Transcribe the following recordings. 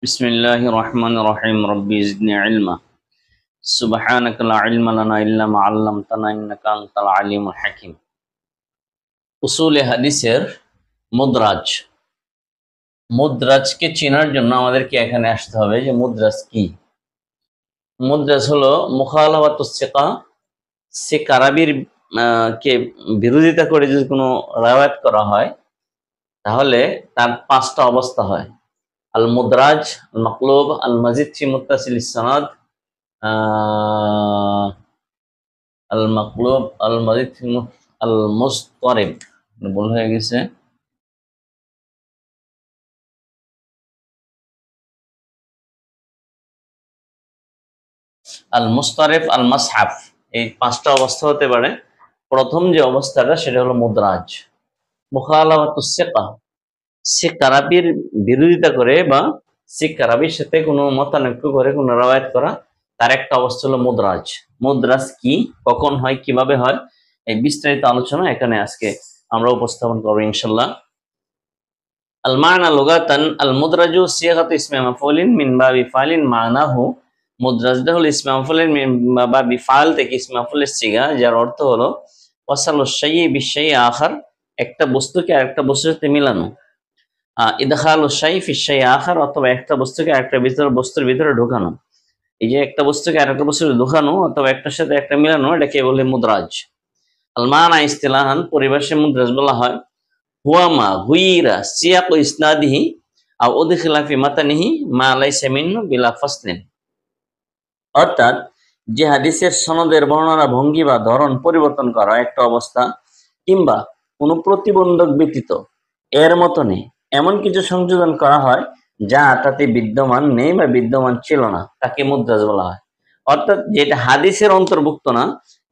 বিসমিল্লাহির রহমানির রহিম রব্বি জিদনি ইলমা সুবহানাকা লা ইলমা লানা ইল্লা মা আল্লামতানা ইন্নাকা আনতাল আলিমুল হাকিম। উসুলে হাদিসের মুদরাজ। মুদরাজকে চেনার জন্য আমাদেরকে এখানে আসতে হবে যে মুদরাজ কি। মুদরাজ হলো মুখালাফাতুস সিকা, সিকা রাবীর কে বিরোধিতা করে যদি কোনো রাওয়ায়াত করা হয় তাহলে তার পাঁচটা অবস্থা হয়: আল মুদরাজ, আল মাকলুব, আল মাজিদ ফি মুত্তাসিলিস সানাদ, আল মাকলুব, আল মাজিদ, আল মুস্তারিব। ভুল হয়ে গেছে। আল মুস্তারিব, আল মাসহাফ, এই পাঁচটা অবস্থা হতে পারে। প্রথম যে অবস্থাটা সেটা হলো মুদরাজ। মুখালাফাতুস সিকা, সিকা রাবীর বিরোধিতা করে বা সিকা রাবীর সাথে কোনো মতানৈক্য করে কোনো রাওয়ায়াত করা, তার একটা অবস্থা হলো মুদরাজ। মুদরাজ কি, কখন হয়, কিভাবে হয়, এই বিস্তারিত আলোচনা এখানে আজকে আমরা উপস্থাপন করবো ইনশাল্লাহ। আল মা'না লুগাতান আল মুদরাজু সিগাতু ইসমে মাফউলিন মিন বাবি ফাইলিন মা'নাহু। মুদরাজটা হলো ইসমে মাফউলিন মিন বাবি ফাইল থেকে ইসমে মাফউলের সিগা, যার অর্থ হলো ওয়াসালুশ শাইই বিশাইই আখার, একটা বস্তুকে আরেকটা বস্তুর সাথে মিলানো। ইদখালুশ শাইই ফি শাইই আখার, অথবা একটা বস্তুকে আরেকটা বস্তুর ভিতরে ঢোকানো। এই যে একটা বস্তুকে আরেকটা বস্তুর ঢোকানো অথবা একটার সাথে একটা মিলানো, এটাকে বলে মুদরাজ। আল মা'না ইসতিলাহান, পরিভাষায় মুদরাজ বলা হয় হুয়া মা গুইরা সিয়াকু ইসনাদিহি আও উদখিলা ফি মাতানিহি মা লাইসা মিনহু বিলা ফাসলিন। অর্থাৎ যে হাদিসের সনদের বর্ণনা ভঙ্গি বা ধরন পরিবর্তন করা একটা অবস্থা, কিংবা কোনো প্রতিবন্ধক ব্যতীত এর মতনে এমন কিছু সংযোজন করা হয় যা তাতে বিদ্যমান নেই বা বিদ্যমান ছিল না, তাকে মুদরাজ বলা হয়। অর্থাৎ যেটা হাদিসের অন্তর্ভুক্ত না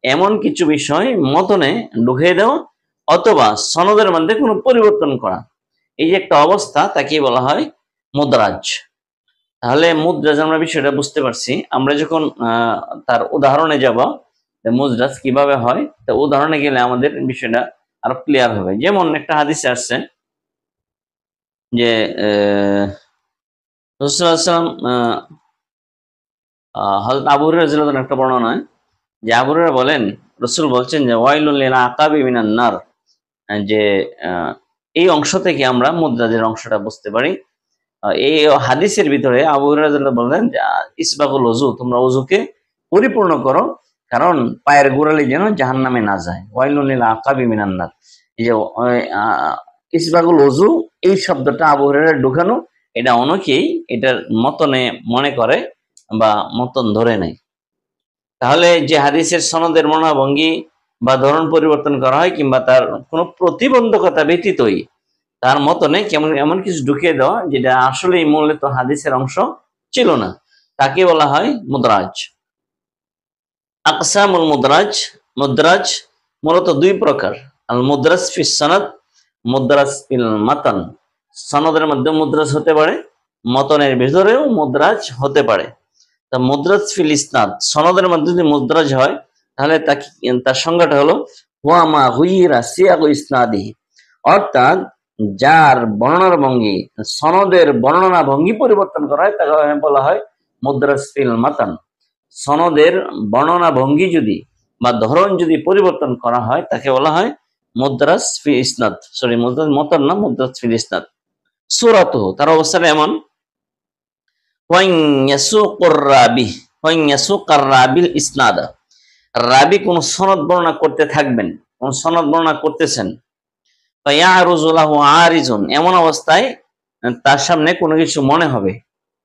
এমন কিছু বিষয় মতনে ঢুকিয়ে দেওয়া অথবা সনদের মধ্যে কোনো পরিবর্তন করা, এই যে একটা অবস্থা, তাকে বলা হয় মুদরাজ। তাহলে মুদরাজ আমরা বিষয়টা বুঝতে পারছি। আমরা যখন তার উদাহরণে যাব মুদরাজ কিভাবে হয়, তো উদাহরণে গেলে আমাদের বিষয়টা আরো ক্লিয়ার হবে। যেমন একটা হাদিসে আসছে যে রাসূলুল্লাহ সাল্লাল্লাহু আলাইহি ওয়াসাল্লাম, হযরত আবু হুরায়রা রাদিয়াল্লাহু আনহু একটা বর্ণনায় যে আবু হুরায়রা বলেন, রাসূল বলছেন যে ওয়াইলুল লিল আকাবি মিনান নার, যে এই অংশ থেকে আমরা মুদরাজের অংশটা বুঝতে পারি। এই হাদিসের ভিতরে আবু হুরায়রা রাদিয়াল্লাহু আনহু বলেন যে ইসবাগুল ওযু, তোমরা ওযুকে পরিপূর্ণ করো, কারণ পায়ের গোড়ালি যেন জাহান্নামে না যায়। ওয়াইলুল লিল আকাবি মিনান নার, এই যে ইসবাগুল ওযু, এই শব্দটা আবু হুরায়রা ঢুকানো, এটা অনেকেই এটার মতনে মনে করে বা মতন ধরে নেয়। তাহলে যে হাদিসের সনদের মনোভঙ্গি বা ধরন পরিবর্তন করা হয় কিংবা তার কোনো প্রতিবন্ধকতা ব্যতীতই তার মতনে কেমন এমন কিছু ঢুকিয়ে দেওয়া যেটা আসলে মূলত হাদিসের অংশ ছিল না, তাকে বলা হয় মুদরাজ। আকসামুল মুদরাজ। মুদরাজ মূলত দুই প্রকার: আল মুদরাজ ফিস সনদ, মুদরাজ ফিল মাতান। সনদের মধ্যে মুদরাজ হতে পারে, মতনের ভিতরেও মুদরাজ হতে পারে। তা মুদরাজ ফিল ইসনাদ, সনদের মধ্যে যদি মুদরাজ হয় তাহলে তার সংজ্ঞাটা হলো হুয়া মা গুইরা সিয়াকু ইসনাদিহি, অর্থাৎ যার বর্ণনার ভঙ্গি, সনদের বর্ণনা ভঙ্গি পরিবর্তন করা হয় তাকে বলা হয় মুদরাজ ফিল মাতান। সনদের বর্ণনা ভঙ্গি যদি বা ধরন যদি পরিবর্তন করা হয় তাকে বলা হয় মুদরাজ ফিল ইসনাদ, সরি মুদরাজ মতান না, মুদরাজ ফিল ইসনাদ। সূরাতুহু, তার অবস্থাটা এমন: রাবি কোন সনদ বর্ণনা করতে থাকবেন, কোন সনদ বর্ণনা করতেছেন, এমন অবস্থায় তার সামনে কোনো কিছু মনে হবে,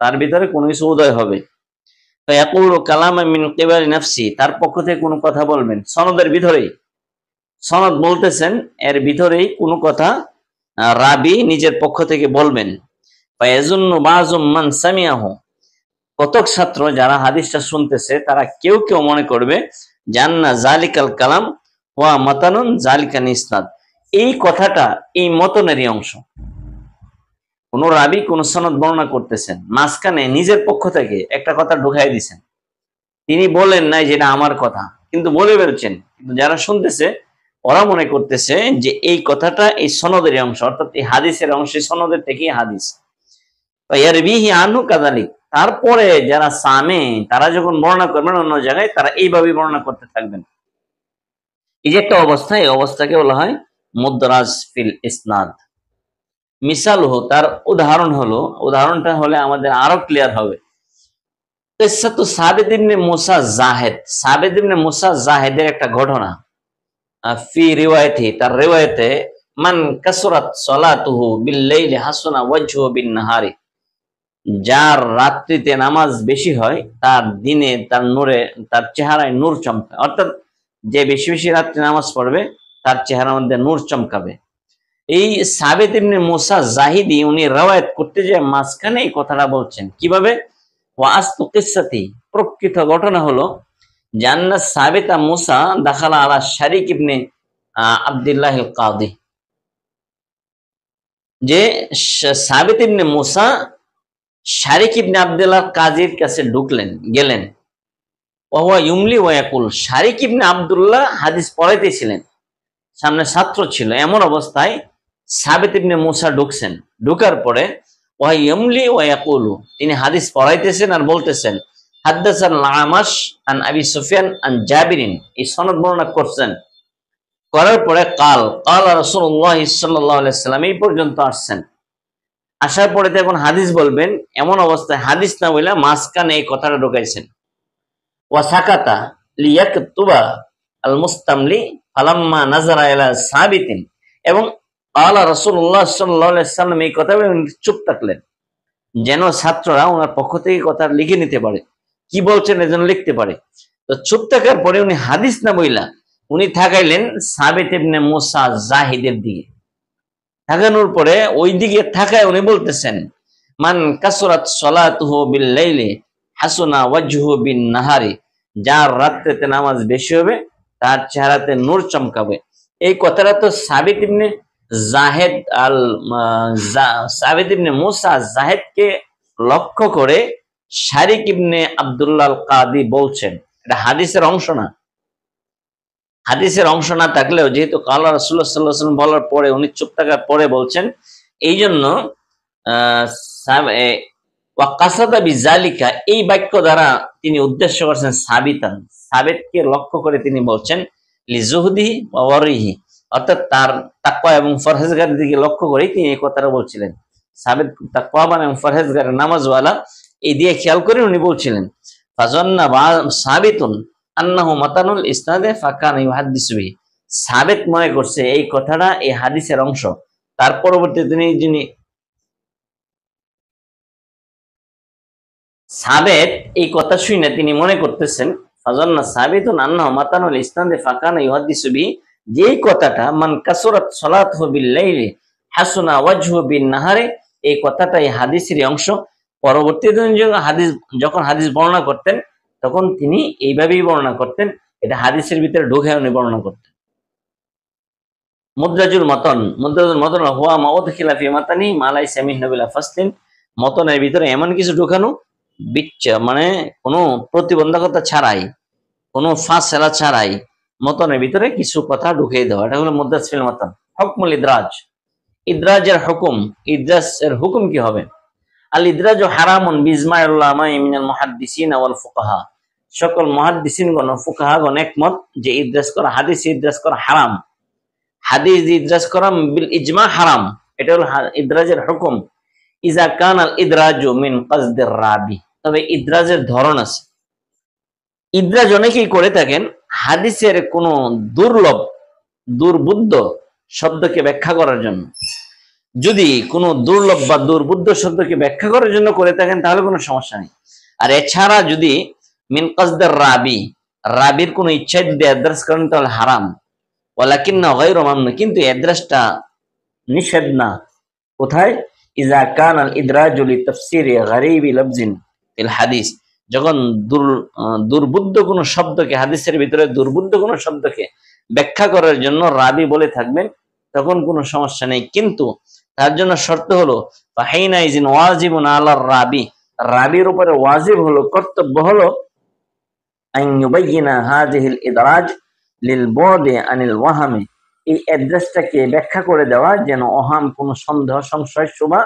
তার ভিতরে কোনো কিছু উদয় হবে। তার পক্ষ থেকে কোনো কথা বলবেন, সনদের ভিতরেই সনদ বলতেছেন, এর ভিতরেই কোনো কথা রাবি নিজের পক্ষ থেকে বলবেন। কতক ছাত্র যারা হাদিসটা শুনতেছে তারা কেউ কেউ মনে করবে জান্না জালিকাল কালাম ওয়া মাতানুন জালিকান ইসনাদ, এই কথাটা এই মতনেরই অংশ। কোন রাবি কোন সনদ বর্ণনা করতেছেন, মাঝখানে নিজের পক্ষ থেকে একটা কথা ঢুকাই দিছেন, তিনি বলেন নাই যেটা আমার কথা, কিন্তু বলে বেরোচ্ছেন, কিন্তু যারা শুনতেছে ওরা মনে করতেছে যে এই কথাটা এই সনদের অংশ, অর্থাৎ এই হাদিসের অংশ, সনদের থেকেই হাদিস। ইয়ারবিহি আনহু কাযালিক, তারপরে যারা সামে তারা যখন বর্ণনা করবেন অন্য জায়গায়, তারা এইভাবে বর্ণনা করতে থাকবেন। এই যে একটা অবস্থা, এই অবস্থাকে বলা হয় মুদরাজ ফিল ইসনাদ। মিসালহু, তার উদাহরণ হলো, উদাহরণটা হলে আমাদের আরো ক্লিয়ার হবে। কিসসাতু সাবিত ইবনে মুসা জাহেদ, সাবিত ইবনে মুসা জাহেদের একটা ঘটনা। ফি রিওয়ায়াতি, তার রিওয়ায়াতে, মান কাসরাত সালাতুহু বিল লাইলি হাসানা ওয়াজহু বিন নাহারি, যার রাত্রিতে নামাজ বেশি হয় তার দিনে তার নূরে, তার চেহারায় নূর চমকায়। অর্থাৎ যে বেশি বেশি রাত্রে নামাজ পড়বে তার চেহারার মধ্যে নূর চমকাবে। এই সাবিত ইবনে মুসা জাহিদি উনি রওয়ায়াত করতে যে মাঝখানে এই কথাটা বলছেন কিভাবে। ওয়াস্তু কিসসাতি, প্রকৃত ঘটনা হলো জান্না সাবিতা মুসা দাখালা আলা শারিক ইবনে আব্দুল্লাহ আল কাদি, যে সাবিত ইবনে মুসা শারিক ইবনে আব্দুল্লাহ কাজীর কাছে গেলেন। ওয়া ইউমলি ওয়া ইয়াকুল, শারিক ইবনে আব্দুল্লাহ হাদিস পড়াইতেছিলেন, সামনে ছাত্র ছিল, এমন অবস্থায় সাবিত ইবনে মুসা ঢুকছেন। ঢুকার পরে ওয়া ইউমলি ওয়া ইয়াকুলু, তিনি হাদিস পড়াইতেছেন আর বলতেছেন হাদ্দাসানা আমাশ আন আবি সুফিয়ান আন জাবিরিন, এই সনদ বর্ণনা করছেন। করার পরে কাল রাসূলুল্লাহ সাল্লাল্লাহু আলাইহি সাল্লাম এই পর্যন্ত আসছেন। আসার পরে এখন হাদিস বলবেন, এমন অবস্থায় হাদিস না বলে মাঝখানে এই কথাটা ঢুকাইছেন। ওয়া সাকাতা লিয়াকতুবা আল মুস্তামলি ফালাম্মা নাযারা ইলা সাবিতিন, এবং ক্বালা রাসূলুল্লাহ সাল্লাল্লাহু আলাইহি সাল্লাম এই কথা বলে চুপ থাকলেন, যেন ছাত্ররা ওনার পক্ষ থেকে কথা লিখে নিতে পারে, কি বলছেন এজন্য লিখতে পারে। তো চুপ থাকার পরে উনি হাদিস না বইলা উনি থাকাইলেন সাবিত ইবনে মুসা জাহিদের দিকে। থাকানোর পরে ওই দিকে থাকায় উনি বলতেছেন, মান কাসরাত সালাতুহু বিল লাইলি হাসুনা ওয়াজহু বিন নাহারি, যার রাত্রিতে নামাজ বেশি হবে তার চেহারাতে নূর চমকাবে। এই কথাটা তো সাবিত ইবনে জাহেদ আল সাবিত ইবনে মুসা জাহেদকে লক্ষ্য করে শারিক ইবনে আব্দুল্লাহ আল কাদি বলছেন। এটা হাদিসের অংশ না। হাদিসের অংশ না থাকলেও যেহেতু কালা রাসূলুল্লাহ সাল্লাল্লাহু আলাইহি ওয়াসাল্লাম বলার পরে উনি চুপ থাকার পরে বলছেন, এই জন্য ওয়াকাসাদা বিজালিকা, এই বাক্য দ্বারা তিনি উদ্দেশ্য করছেন সাবিতান, সাবিতকে লক্ষ্য করে তিনি বলছেন লিজুহদিহি ওয়া ওয়ারিহি, অর্থাৎ তার তাকওয়া এবং পরহেজগারির দিকে লক্ষ্য করেই তিনি এই কথাটা বলছিলেন। সাবিত তাকওয়াবান এবং পরহেজগার নামাজওয়ালা, এই দিয়ে খেয়াল করে উনি বলছিলেন। ফাজান্না সাবিতুন আন্নাহু মাতানুল ইসনাদে ফাকানা ইউহাদ্দিসু বিহি, সাবিত মনে করছে এই কথাটা এই হাদিসের অংশ। তার পরবর্তীতে যিনি সাবিত এই কথা শুনে তিনি মনে করতেছেন, ফাজান্না সাবিতুন আন্নাহু মাতানুল ইসনাদে ফাকানা ইউহাদ্দিসু বিহি, যেই কথাটা মান কাসরাত সালাতুহু বিল লাইলি হাসুনা ওয়াজহু বিন নাহারি, এই কথাটা এই হাদিসেরই অংশ। পরবর্তীতে যখন হাদিস বর্ণনা করতেন তখন তিনি এইভাবেই বর্ণনা করতেন, এটা হাদিসের ভিতরে ঢুকে উনি বর্ণনা করতেন। মুদ্রাজুল মতন, মুদ্রাজুল মতন হুয়া মা উদখিলা ফি মাতানি মা লাইসা মিনহু বিলা ফাসলিন, মতনের ভিতরে এমন কিছু ঢুকানো মানে কোনো প্রতিবন্ধকতা ছাড়াই, কোনো ফাসলা ছাড়াই মতনের ভিতরে কিছু কথা ঢুকিয়ে দেওয়া, এটা হলো মুদ্রাজ ফিল মতন। হুকমুল ইদরাজ, ইদরাজের হুকুম, ইদরাজের হুকুম কি হবে। আল ইদরাজু হারামুন বিজমাইল উলামা মিনাল মুহাদ্দিসিন ওয়াল ফুকাহা, সকল মুহাদ্দিসিনগণ ও ফুকাহাগণ একমত যে ইদরাজ করা, হাদিস ইদরাজ করা হারাম। হাদিস ইদরাজ করা বিল ইজমা হারাম, এটা হলো ইদরাজের হুকুম। ইজা কানাল ইদরাজু মিন কাসদির রাবি, তবে ইদরাজের ধরন আছে। ইদরাজ অনেকেই করে থাকেন হাদিসের কোন দুর্লভ দুর্বুদ্ধ শব্দকে ব্যাখ্যা করার জন্য। যদি কোনো দুর্লভ বা দুর্বুদ্ধ শব্দকে ব্যাখ্যা করার জন্য করে থাকেন তাহলে কোনো সমস্যা নেই। আর এছাড়া যদি মিন কাসদির রাবি, রাবির কোনো ইচ্ছা যদি অ্যাড্রেস করেন তাহলে হারাম। ওয়ালাকিন্না গায়রু মামনু, কিন্তু অ্যাড্রেসটা নিষেধ না। কোথায়? ইজা কানাল ইদরাজু লিতাফসিরি গারিবি লাফজিন ফিল হাদিস, যখন দুর্বুদ্ধ কোনো শব্দকে, হাদিসের ভিতরে দুর্বুদ্ধ কোনো শব্দকে ব্যাখ্যা করার জন্য রাবি বলে থাকবেন তখন কোনো সমস্যা নেই। কিন্তু তার জন্য শর্ত হলো ফাহিনা ইজিন ওয়াজিবুন আলার রাবি, রাবির উপরে ওয়াজিব হলো, কর্তব্য হলো আন ইউবাইয়িনা হাযিহিল ইদরাজ লিল বুদি আনিল ওয়াহামি, এই অ্যাড্রেসটাকে ব্যাখ্যা করে দেওয়া যেন ওহাম, কোনো সন্দেহ সংশয় শোভা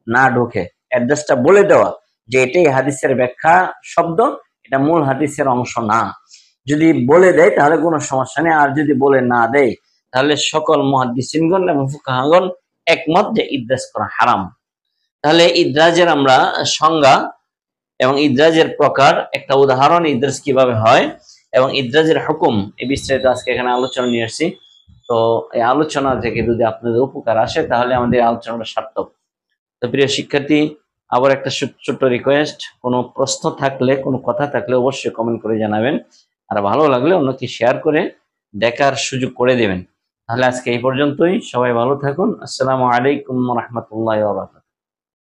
না ঢোকে। অ্যাড্রেসটা বলে দেওয়া যে এটাই হাদিসের ব্যাখ্যা শব্দ, এটা মূল হাদিসের অংশ না। যদি বলে দেয় তাহলে কোনো সমস্যা নেই, আর যদি বলে না দেয় তাহলে সকল মুহাদ্দিসিনগণ এবং ফুকাহাগণ একমত যে ইদ্রাজ করা হারাম। তাহলে ইদ্রাজের আমরা সংজ্ঞা এবং ইদ্রাজের প্রকার, একটা উদাহরণ ইদ্রাজ কিভাবে হয় এবং ইদ্রাজের হুকুম, এই বিস্তারিত আজকে এখানে আলোচনা নিয়ে আসছি। তো এই আলোচনা থেকে যদি আপনাদের উপকার আসে তাহলে আমাদের আলোচনাটা সার্থক। তো প্রিয় শিক্ষার্থী, আবার একটা ছোট্ট রিকোয়েস্ট, কোনো প্রশ্ন থাকলে, কোনো কথা থাকলে অবশ্যই কমেন্ট করে জানাবেন, আর ভালো লাগলে অন্যকে শেয়ার করে দেখার সুযোগ করে দেবেন। তাহলে আজকে এই পর্যন্তই, সবাই ভালো থাকুন। আসসালামু আলাইকুম ওয়া রাহমাতুল্লাহি ওয়া বারাকাতুহু।